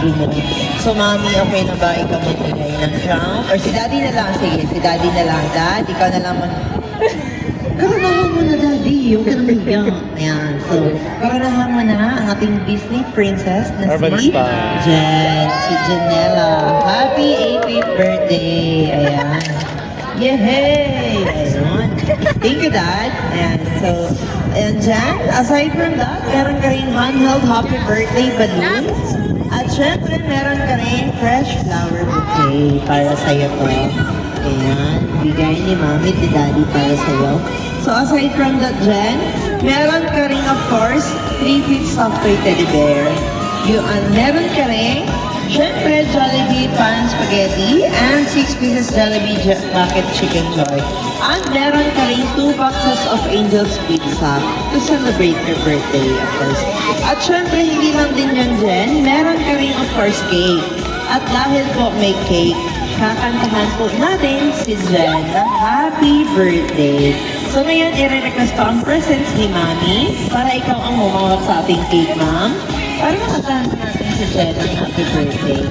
mo. So, mami, okay na ba ikaw magbigay ng crown? Or si daddy na lang? Sige, si daddy na lang. Dad, ikaw na lang Karanahan mo na, daddy. Huwag ka na mahigang. Ayan. So, karanahan mo na ang ating Disney princess na Urban si Star. Jen. Si Janella. Happy 18th birthday. Ayan. Yay! Ayun. Thank you, Dad. Ayan. So, ayan, Jan. Aside from that, meron ka rin handheld happy birthday balloons. At syempre, meron ka rin fresh flower bouquet para sa'yo to. Ayan. Bigay ni Mami at ni Daddy para sa'yo. So, aside from that, Jen, meron ka rin, of course, 3-feet soft toy teddy bear. Meron ka rin, syempre, Jollibee pan spaghetti and 6 pieces Jollibee bucket chicken joy. And meron ka rin 2 boxes of Angel's Pizza to celebrate your birthday, of course. At syempre, hindi lang din yan, Jen, meron ka rin, of course, cake. At dahil po may cake, kakantahan po natin si Jen ng happy birthday. So ngayon, i-request ko ang presents ni Mami para ikaw ang humawak sa ating cake, Ma'am. Para makantahan natin si Jen ng happy birthday.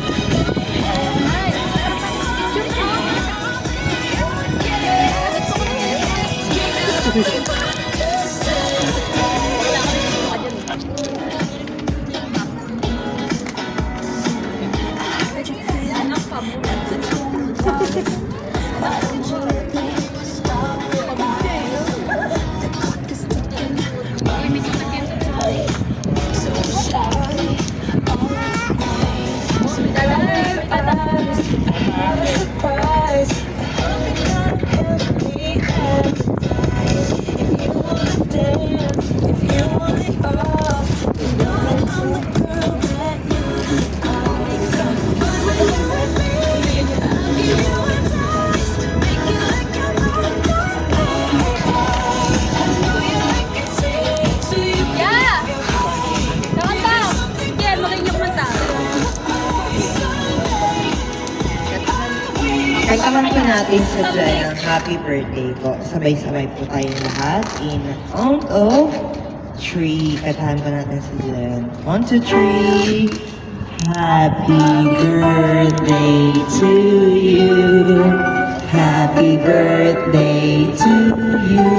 Kantahan po natin sa Jen ang happy birthday po. Sabay-sabay po tayong lahat in count of 3. Kantahan po natin sa Jen. 1, 2, 3. Happy birthday to you. Happy birthday to you.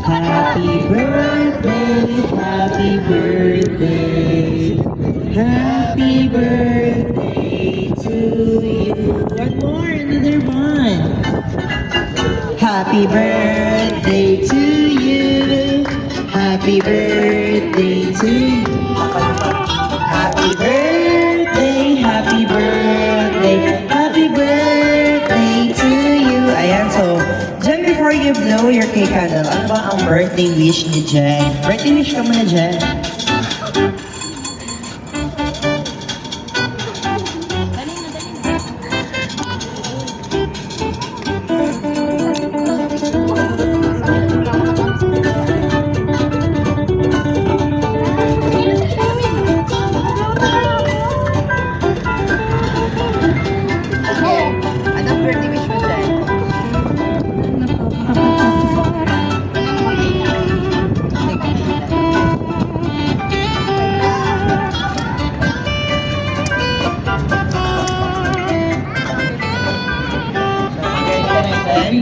Happy birthday, happy birthday. Happy birthday to you. One more, another one. Happy birthday to you. Happy birthday to you. Happy birthday, happy birthday, happy birthday to you. Ayan, so, Jen, before you blow your cake candle, ano ba ang birthday wish ni Jen? Birthday wish ka muna, Jen. Anong birthday wish mo, Jen?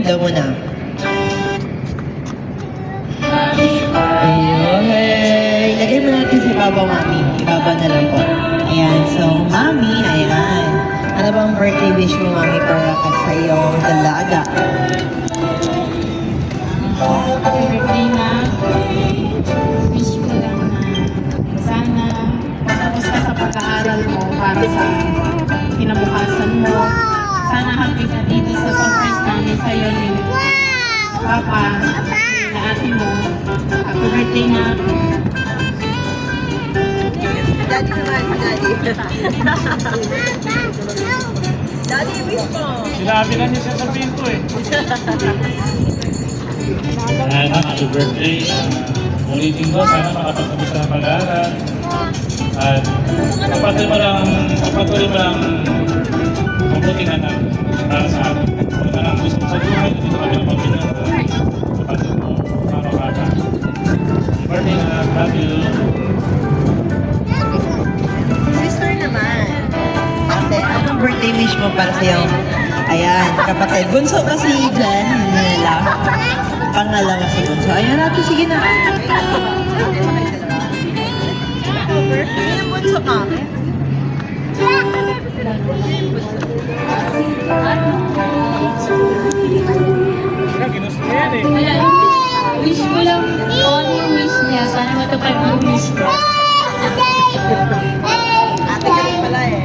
Daw mo na. Ayun. Lagay mo natin si Baba, Mami. Si Baba na lang po. Ayan. So, Mami, ayan. Ano bang birthday wish mo, Mami, para ka sa iyong dalaga? Happy birthday na. Wish ko lang na sana matapos ka sa pag-aaral mo para sa kinabukasan mo. Sana happy ka dito sa surprise namin sa'yo ni Papa, na ate mo. Happy birthday na. Daddy naman, Daddy. Daddy, wish mo. Sinabi na niya sa pinto eh. Happy birthday. Ulitin ko, sana makapagtapos ka ng pag-aaral. At kapatuloy mo lang mabuting anak para sa akin. Kung anong gusto mo sa buhay, dito kami ang pagpinang sa patuloy mo, mga bata. Birthday na, love you. Sister naman. wish mo para sa iyong, ayan, kapatid. Bunso ba si Jen? Hindi nila. Pangalawa si Bunso. Ayan natin, sige na. Yung Bunso ka? Ginusto niya yan eh. Wish ko lang, all yung wish niya. Sana matupad yung wish niya. Ate ka rin pala eh.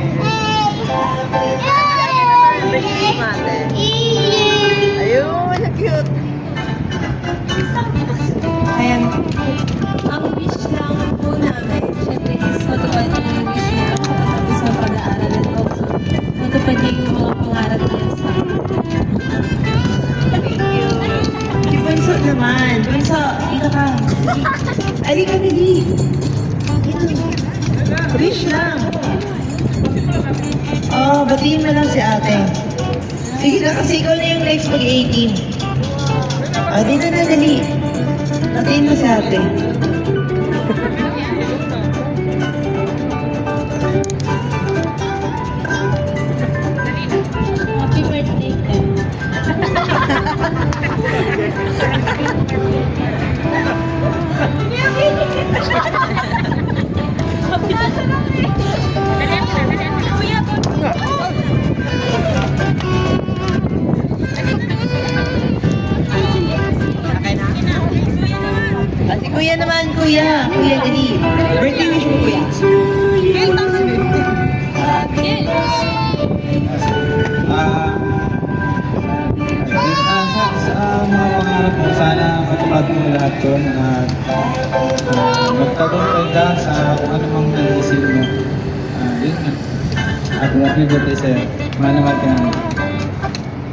Ayun, ang cute. Ayan. Ang wish lang po namin, syempre is matupad yung wish niya tapos ng pag-aaral and also matupad niya yung mga pangarap niya sa Thank you. Si Bunso naman. Bunso, dito ka. Ali ka na di. Dito. Wish lang. Oh, batiin mo lang si ate. Sige na, kasi ikaw na yung next pag-18. Oh, dito na, dali. Batiin mo si ate. happy birthday ka. Ah, si kuya naman, kuya. Kuya, dali. Birthday wish mo, kuya. Sa mga pangarap mo, sana matupad mo lahat yun at magtagumpay ka sa kung ano mang naisip mo. Yun nga. Happy birthday sa'yo. Mahal na mahal ka namin.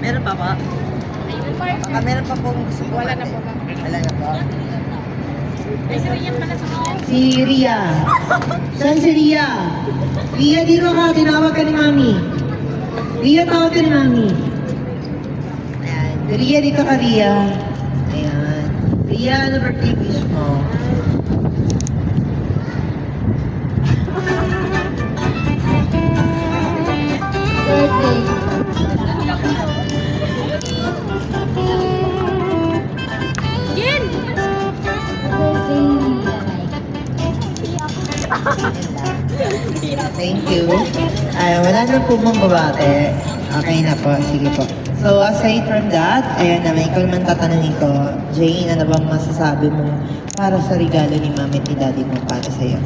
Meron pa ba? Baka meron pa pong gusto ko. Wala na po. Wala na po. Si Ria. Saan si Ria? Ria, dito ka. Tinawag ka ni Mami. Ria, tawag ka ni Mami. Ayan. Ria, dito ka, Ria. Ayan. Ria, ano birthday wish mo? Birthday. Thank you. Wala na po mong babate. Okay na po. Sige po. So, aside from that, ayan naman, ikaw naman tatanungin ko, Jane, ano bang masasabi mo para sa regalo ni Mami at ni Daddy mo para sa'yo?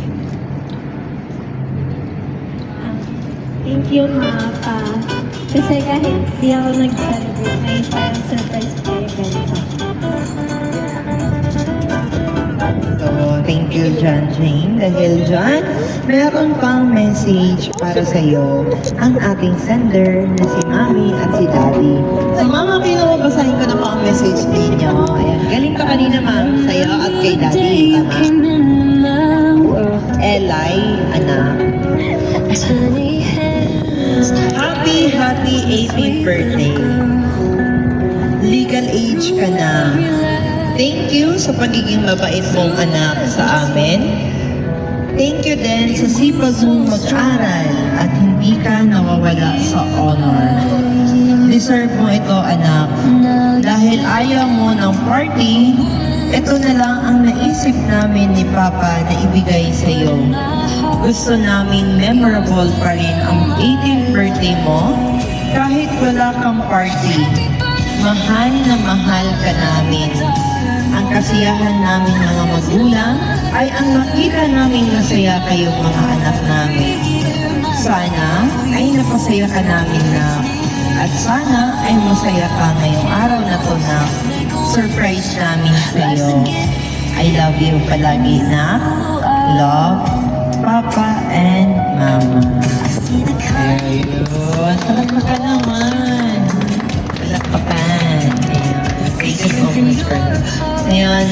Thank you, Ma. Kasi kahit di ako nag-celebrate, may parang surprise pa yung ganito. So, thank you dyan, Jane. Dahil dyan, meron pang message para sa'yo ang ating sender na si Mami at si Daddy. So, Mama, pinababasahin ko na po ang message ninyo. Ayan, galing ka kanina, Ma'am, sa'yo at kay Daddy. Eli, anak. Happy 18th birthday. Legal age ka na. Thank you sa pagiging mabait mong anak sa amin. Thank you din sa sipag mong mag-aral at hindi ka nawawala sa honor. Deserve mo ito, anak. Dahil ayaw mo ng party, ito na lang ang naisip namin ni Papa na ibigay sa iyo. Gusto namin memorable pa rin ang 18th birthday mo kahit wala kang party. Mahal na mahal ka namin. Ang kasiyahan namin mga magulang ay ang makita namin masaya kayong mga anak namin. Sana ay napasaya ka namin na at sana ay masaya ka ngayong araw na to na surprise namin sa iyo. I love you palagi na. Love, Papa and Mama. Ayun. Talaga ka naman. Palakpakan. Ayun. Thank you so much for that. Ayan,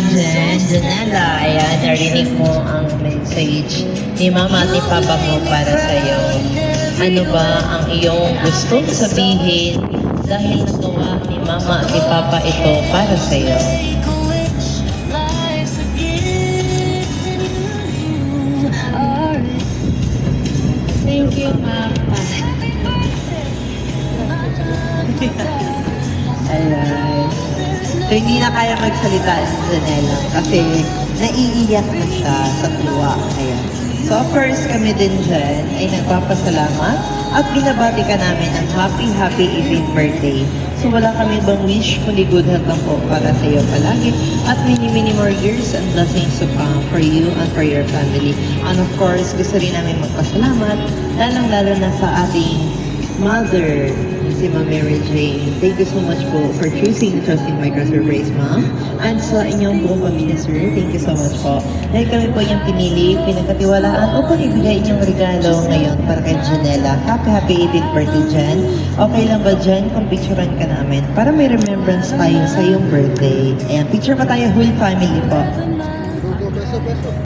Janela. Ayan, narinig mo ang message ni Mama at ni Papa mo para sa'yo. Ano ba ang iyong gustong sabihin dahil nagawa ni Mama at ni Papa ito para sa'yo? Thank you, Ma. Ayan. So, hindi na kaya magsalita si Janela kasi naiiyak na siya sa tuwa. Ayan. So, of course, kami din dyan ay nagpapasalamat at binabati ka namin ng happy 18th birthday. So, wala kami bang wish kundi good health lang po para sa iyo palagi at many more years and blessings to come for you and for your family. And of course, gusto rin namin magpasalamat lalong-lalo na sa ating mother, si Ma'am Mary Jane. Thank you so much po for choosing to trust in my surprise, Ma'am. And sa inyong buong pamilya, sir, thank you so much po. Dahil kami po yung pinili, pinagkatiwalaan upang ibigay inyong regalo ngayon para kay Janela. Happy 18th birthday, Jan. Okay lang ba, Jan, kung picturean ka namin para may remembrance tayo sa iyong birthday? Ayan, picture pa tayo, whole family po.